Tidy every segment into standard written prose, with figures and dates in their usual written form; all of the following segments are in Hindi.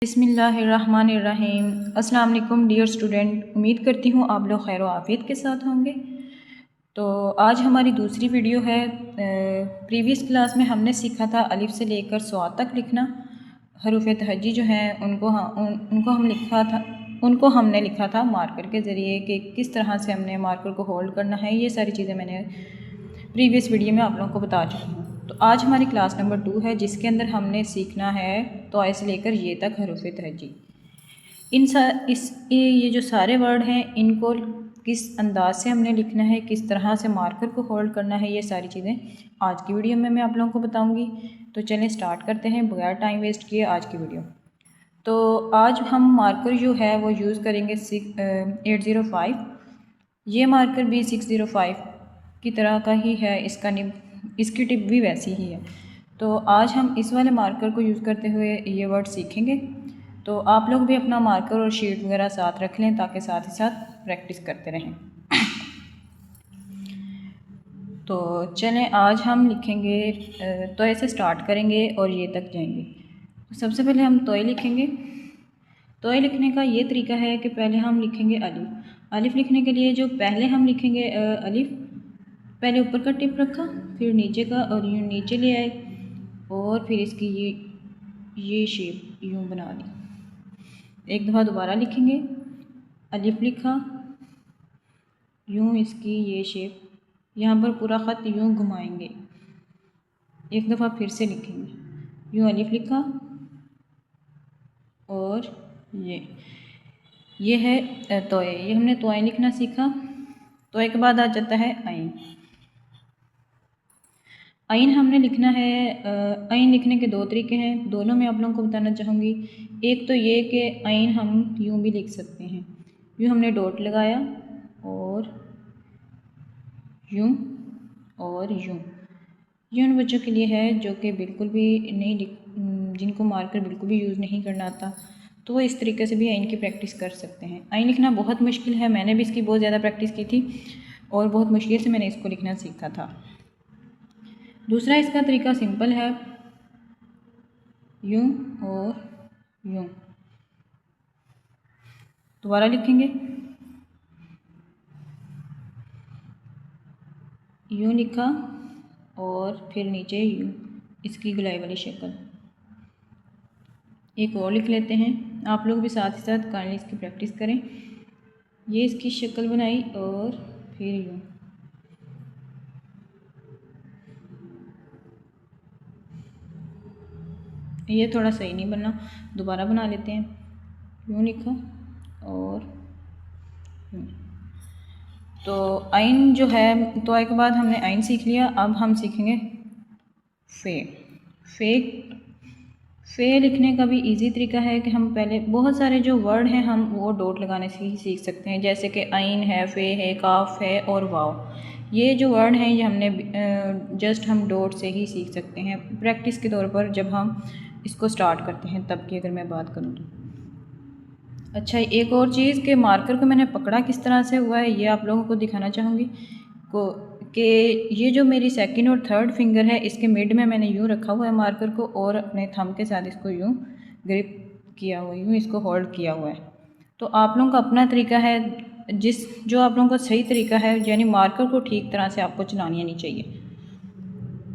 बिस्मिल्लाहिर्रहमानिर्रहीम। अस्सलाम वालेकुम डियर स्टूडेंट, उम्मीद करती हूँ आप लोग खैर आफियत के साथ होंगे। तो आज हमारी दूसरी वीडियो है। प्रीवियस क्लास में हमने सीखा था अलिफ से लेकर स्वाद तक लिखना। हरूफ तहज्जी जो हैं उनको हमने लिखा था मार्कर के ज़रिए कि किस तरह से हमने मार्कर को होल्ड करना है। ये सारी चीज़ें मैंने प्रीवियस वीडियो में आप लोगों को बता चुकी हूँ। तो आज हमारी क्लास नंबर 2 है जिसके अंदर हमने सीखना है तो ऐसे लेकर ये तक हरूफ तहज्जी। ये जो सारे वर्ड हैं इनको किस अंदाज से हमने लिखना है, किस तरह से मार्कर को होल्ड करना है, ये सारी चीज़ें आज की वीडियो में मैं आप लोगों को बताऊंगी। तो चलें स्टार्ट करते हैं बगैर टाइम वेस्ट किए आज की वीडियो। तो आज हम मार्कर जो है वो यूज़ करेंगे 805। ये मार्कर भी 605 की तरह का ही है, इसकी टिप भी वैसी ही है। तो आज हम इस वाले मार्कर को यूज़ करते हुए ये वर्ड सीखेंगे। तो आप लोग भी अपना मार्कर और शीट वगैरह साथ रख लें ताकि साथ ही साथ प्रैक्टिस करते रहें। तो चलें आज हम लिखेंगे तो ऐसे स्टार्ट करेंगे और ये तक जाएंगे। सबसे पहले हम तोय लिखेंगे। तोय लिखने का ये तरीका है कि पहले हम लिखेंगे अलिफ। अलिफ लिखने के लिए जो पहले हम लिखेंगे अलिफ, पहले ऊपर का टिप रखा, फिर नीचे का और यूँ नीचे ले आए और फिर इसकी ये शेप यूँ बना दी। एक दफ़ा दोबारा लिखेंगे, अलिफ लिखा, यूँ इसकी ये शेप, यहाँ पर पूरा ख़त यूँ घुमाएंगे। एक दफ़ा फिर से लिखेंगे, यूँ अलिफ लिखा और ये है तोय। ये हमने तोय लिखना सीखा। तोय के बाद आ जाता है आइन। आइन हमने लिखना है। आइन लिखने के दो तरीके हैं, दोनों मैं आप लोगों को बताना चाहूँगी। एक तो ये कि आइन हम यूँ भी लिख सकते हैं, यूँ हमने डॉट लगाया और यूँ और यूँ। ये उन बच्चों के लिए है जो कि बिल्कुल भी जिनको मार्कर बिल्कुल भी यूज़ नहीं करना आता, तो वो इस तरीके से भी आइन की प्रैक्टिस कर सकते हैं। आइन लिखना बहुत मुश्किल है, मैंने भी इसकी बहुत ज़्यादा प्रैक्टिस की थी और बहुत मुश्किल से मैंने इसको लिखना सीखा था। दूसरा इसका तरीका सिंपल है, यूँ और यूँ। दोबारा लिखेंगे, यूँ लिखा और फिर नीचे यूँ, इसकी गुलाई वाली शक्ल। एक और लिख लेते हैं, आप लोग भी साथ ही साथ काइंडली इसकी प्रैक्टिस करें। ये इसकी शक्ल बनाई और फिर यूँ। ये थोड़ा सही नहीं बना, दोबारा बना लेते हैं। यूँ लिखा और यूँ। तो आइन जो है, तो आय के बाद हमने आइन सीख लिया। अब हम सीखेंगे फे लिखने का भी इजी तरीका है कि हम पहले बहुत सारे जो वर्ड हैं हम वो डॉट लगाने से ही सीख सकते हैं, जैसे कि आइन है, फे है, काफ है और वाव। ये जो वर्ड हैं ये हमने जस्ट हम डॉट से ही सीख सकते हैं प्रैक्टिस के तौर पर, जब हम इसको स्टार्ट करते हैं तब की अगर मैं बात करूँ तो। अच्छा, एक और चीज़ कि मार्कर को मैंने पकड़ा किस तरह से हुआ है ये आप लोगों को दिखाना चाहूँगी कि ये जो मेरी सेकंड और थर्ड फिंगर है इसके मिड में मैंने यूँ रखा हुआ है मार्कर को और अपने थंब के साथ इसको यूँ ग्रिप किया हुआ, यूँ इसको होल्ड किया हुआ है। तो आप लोगों का अपना तरीका है, जो आप लोगों का सही तरीका है, यानी मार्कर को ठीक तरह से आपको चलानी आनी चाहिए।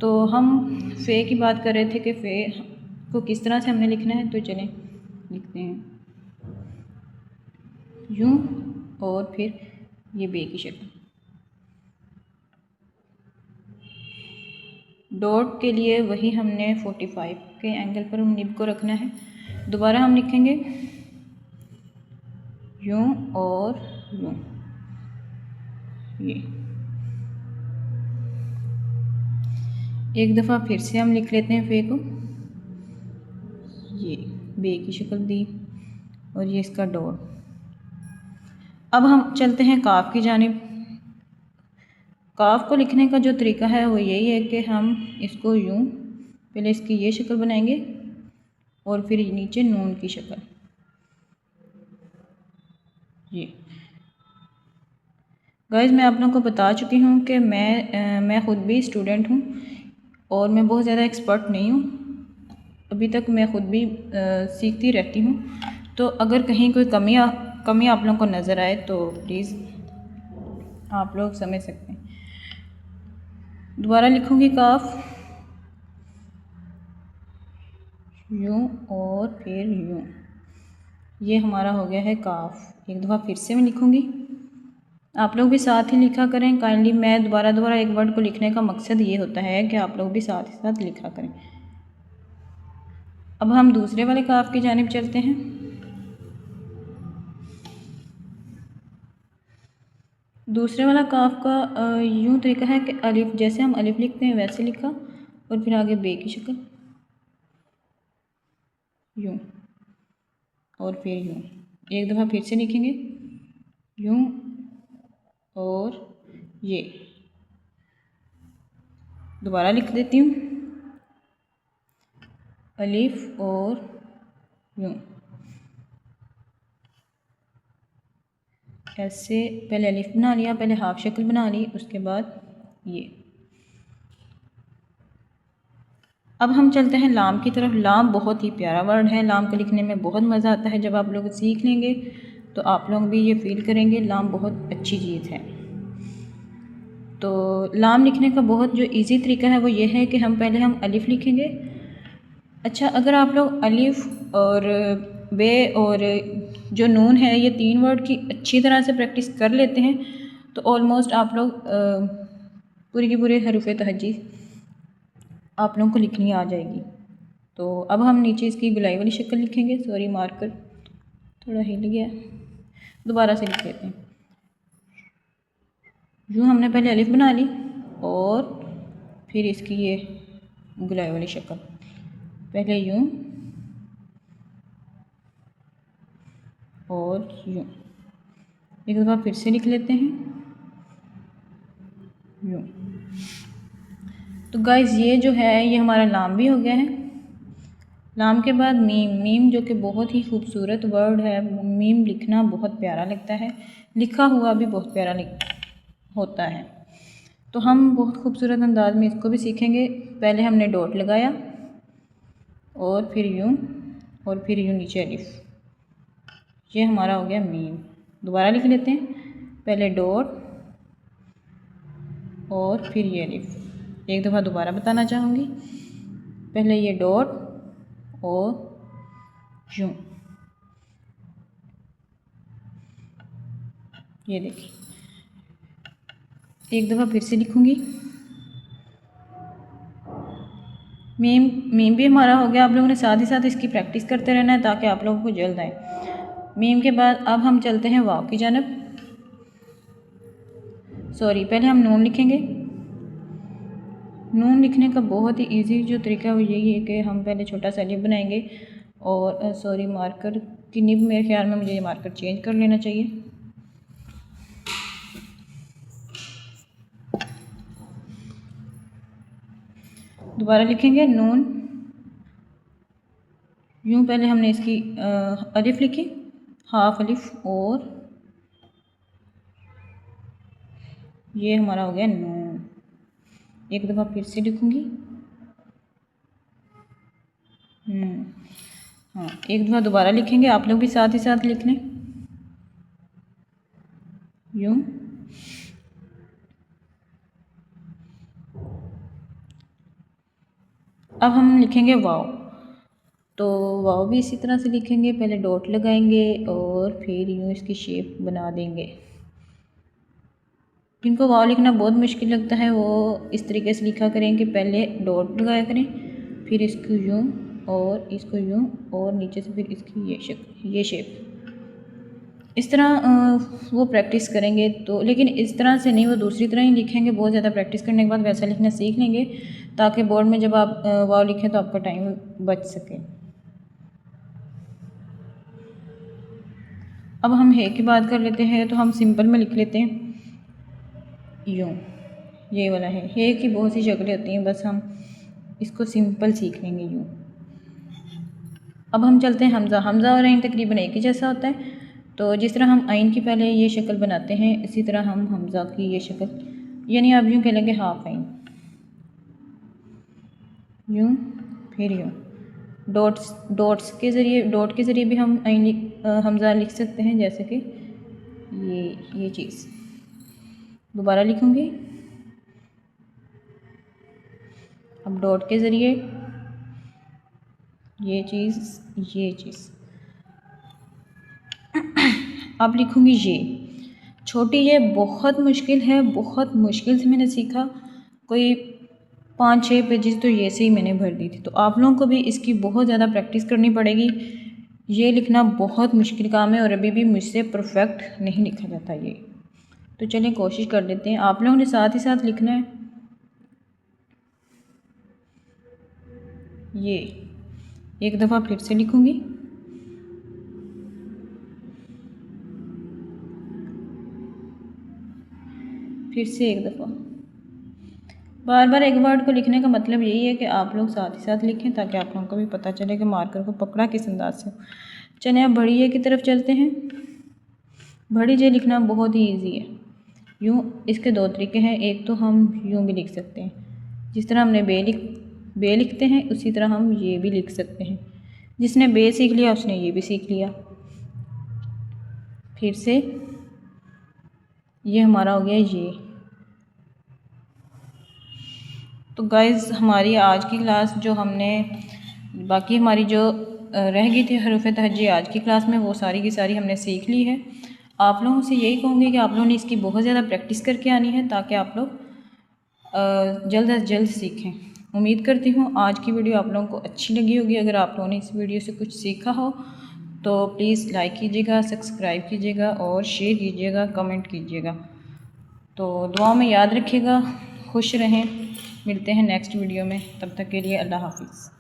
तो हम फे की बात कर रहे थे कि फे को किस तरह से हमने लिखना है, तो चलें लिखते हैं, यूँ और फिर ये बे की शक्ल। डॉट के लिए वही हमने 45 के एंगल पर निब को रखना है। दोबारा हम लिखेंगे यूँ और यूँ। ये एक दफ़ा फिर से हम लिख लेते हैं फे को, ये बे की शक्ल दी और ये इसका डॉट। अब हम चलते हैं काफ की जानिब। काफ को लिखने का जो तरीका है वो यही है कि हम इसको यूँ पहले इसकी ये शक्ल बनाएंगे और फिर नीचे नून की शक्ल। ये गाइस मैं आप लोगों को बता चुकी हूँ कि मैं ख़ुद भी स्टूडेंट हूँ और मैं बहुत ज़्यादा एक्सपर्ट नहीं हूँ। अभी तक मैं ख़ुद भी सीखती रहती हूँ। तो अगर कहीं कोई कमी आप लोगों को नज़र आए तो प्लीज़ आप लोग समझ सकते हैं। दोबारा लिखूँगी काफ, यूँ और फिर यूँ। ये हमारा हो गया है काफ। एक दफ़ा फिर से मैं लिखूँगी, आप लोग भी साथ ही लिखा करें काइंडली। मैं दोबारा एक वर्ड को लिखने का मकसद ये होता है कि आप लोग भी साथ ही साथ लिखा करें। अब हम दूसरे वाले काफ की जानिब चलते हैं। दूसरे वाला काफ का यूँ तरीका है कि अलिफ, जैसे हम अलिफ लिखते हैं वैसे लिखा और फिर आगे बे की शक्ल, यूँ और फिर यूँ। एक दफ़ा फिर से लिखेंगे, यूँ और ये। दोबारा लिख देती हूँ, अलिफ और यूँ। ऐसे पहले अलिफ बना लिया, पहले हाफ शक्ल बना ली, उसके बाद ये। अब हम चलते हैं लाम की तरफ। लाम बहुत ही प्यारा वर्ड है, लाम को लिखने में बहुत मज़ा आता है। जब आप लोग सीख लेंगे तो आप लोग भी ये फ़ील करेंगे लाम बहुत अच्छी चीज़ है। तो लाम लिखने का बहुत जो इजी तरीका है वो ये है कि पहले हम अलिफ लिखेंगे। अच्छा, अगर आप लोग अलिफ और बे और जो नून है, ये 3 वर्ड की अच्छी तरह से प्रैक्टिस कर लेते हैं तो ऑलमोस्ट आप लोग पूरी की पूरी हरूफ़ तहज्जी आप लोगों को लिखनी आ जाएगी। तो अब हम नीचे इसकी गुलाई वाली शक्ल लिखेंगे। सॉरी, मार्कर थोड़ा हिल गया, दोबारा से लिख लेते हैं। यूँ हमने पहले अलिफ बना ली और फिर इसकी ये गुलाई वाली शक्ल, पहले यूँ और यूँ। एक दफ़ा फिर से लिख लेते हैं, यूँ। तो गाइस ये जो है ये हमारा लाम भी हो गया है। लाम के बाद मीम, मीम जो कि बहुत ही खूबसूरत वर्ड है। मीम लिखना बहुत प्यारा लगता है, लिखा हुआ भी बहुत प्यारा होता है। तो हम बहुत खूबसूरत अंदाज में इसको भी सीखेंगे। पहले हमने डॉट लगाया और फिर यूँ और फिर यूँ नीचे अलिफ, ये हमारा हो गया मीम। दोबारा लिख लेते हैं, पहले डॉट और फिर ये अलिफ। एक दफ़ा दोबारा बताना चाहूँगी, पहले ये डॉट और यूँ। ये देखिए, एक दफ़ा फिर से लिखूँगी। मीम भी हमारा हो गया। आप लोगों ने साथ ही साथ इसकी प्रैक्टिस करते रहना है ताकि आप लोगों को जल्द आए। मीम के बाद अब हम चलते हैं वाव की जानब। सॉरी, पहले हम नून लिखेंगे। नून लिखने का बहुत ही इजी जो तरीका है वो यही है कि हम पहले छोटा सा अलिफ बनाएंगे और सॉरी, मार्कर की निब मेरे ख्याल में मुझे ये मार्कर चेंज कर लेना चाहिए। दोबारा लिखेंगे नून, यूँ पहले हमने इसकी अलिफ लिखी, हाफ अलिफ और ये हमारा हो गया नून। एक दफ़ा फिर से लिखूँगी, हाँ, एक दफ़ा दोबारा लिखेंगे। आप लोग भी साथ ही साथ लिख लें, यूँ। अब हम लिखेंगे वाव। तो वाव भी इसी तरह से लिखेंगे, पहले डॉट लगाएंगे और फिर यूँ इसकी शेप बना देंगे। जिनको वाव लिखना बहुत मुश्किल लगता है वो इस तरीके से लिखा करें कि पहले डॉट लगाया करें, फिर इसको यूँ और इसको यूँ और नीचे से फिर इसकी ये शेप। इस तरह वो प्रैक्टिस करेंगे तो, लेकिन इस तरह से नहीं, वो दूसरी तरह ही लिखेंगे। बहुत ज़्यादा प्रैक्टिस करने के बाद वैसा लिखना सीख लेंगे ताकि बोर्ड में जब आप वाव लिखें तो आपका टाइम बच सके। अब हम है की बात कर लेते हैं। तो हम सिंपल में लिख लेते हैं यूँ, ये वाला है की बहुत सी शक्लें होती हैं, बस हम इसको सिंपल सीख लेंगे यूँ। अब हम चलते हैं हमज़ा। हमज़ा और आइन तकरीबन एक ही जैसा होता है। तो जिस तरह हम आइन की पहले ये शक्ल बनाते हैं इसी तरह हम हमज़ा की ये शक्ल, यानी आप यूँ कह लेंगे हाफ आइन, यूँ फिर यूँ। डॉट के ज़रिए भी हम हमज़ा लिख सकते हैं, जैसे कि ये चीज़ दोबारा लिखूँगी। अब डॉट के ज़रिए ये चीज़ अब लिखूँगी ये छोटी। ये बहुत मुश्किल है, बहुत मुश्किल से मैंने सीखा। कोई 5-6 पेजेस तो ये से ही मैंने भर दी थी। तो आप लोगों को भी इसकी बहुत ज़्यादा प्रैक्टिस करनी पड़ेगी। ये लिखना बहुत मुश्किल काम है और अभी भी मुझसे परफेक्ट नहीं लिखा जाता ये। तो चलिए कोशिश कर लेते हैं। आप लोगों ने साथ ही साथ लिखना है। ये एक दफ़ा फिर से लिखूँगी। फिर से एक दफ़ा। बार बार एक वर्ड को लिखने का मतलब यही है कि आप लोग साथ ही साथ लिखें, ताकि आप लोगों को भी पता चले कि मार्कर को पकड़ा किस अंदाज से। चलिए अब बड़ी ए की तरफ चलते हैं। बड़ी जे लिखना बहुत ही ईजी है। यूँ इसके 2 तरीके हैं। एक तो हम यूँ भी लिख सकते हैं, जिस तरह हमने बे लिखते हैं उसी तरह हम ये भी लिख सकते हैं। जिसने बे सीख लिया उसने ये भी सीख लिया। फिर से ये हमारा हो गया ये। तो गाइज़ हमारी आज की क्लास जो हमने बाकी हमारी जो रह गई थी हरूफ तहज्जी आज की क्लास में, वो सारी की सारी हमने सीख ली है। आप लोगों से यही कहूँगी कि आप लोगों ने इसकी बहुत ज़्यादा प्रैक्टिस करके आनी है, ताकि आप लोग जल्द अज जल्द सीखें। उम्मीद करती हूँ आज की वीडियो आप लोगों को अच्छी लगी होगी। अगर आप लोगों ने इस वीडियो से कुछ सीखा हो तो प्लीज़ लाइक कीजिएगा, सब्सक्राइब कीजिएगा और शेयर कीजिएगा, कमेंट कीजिएगा। तो दुआ में याद रखिएगा। खुश रहें। मिलते हैं नेक्स्ट वीडियो में। तब तक के लिए अल्लाह हाफिज़।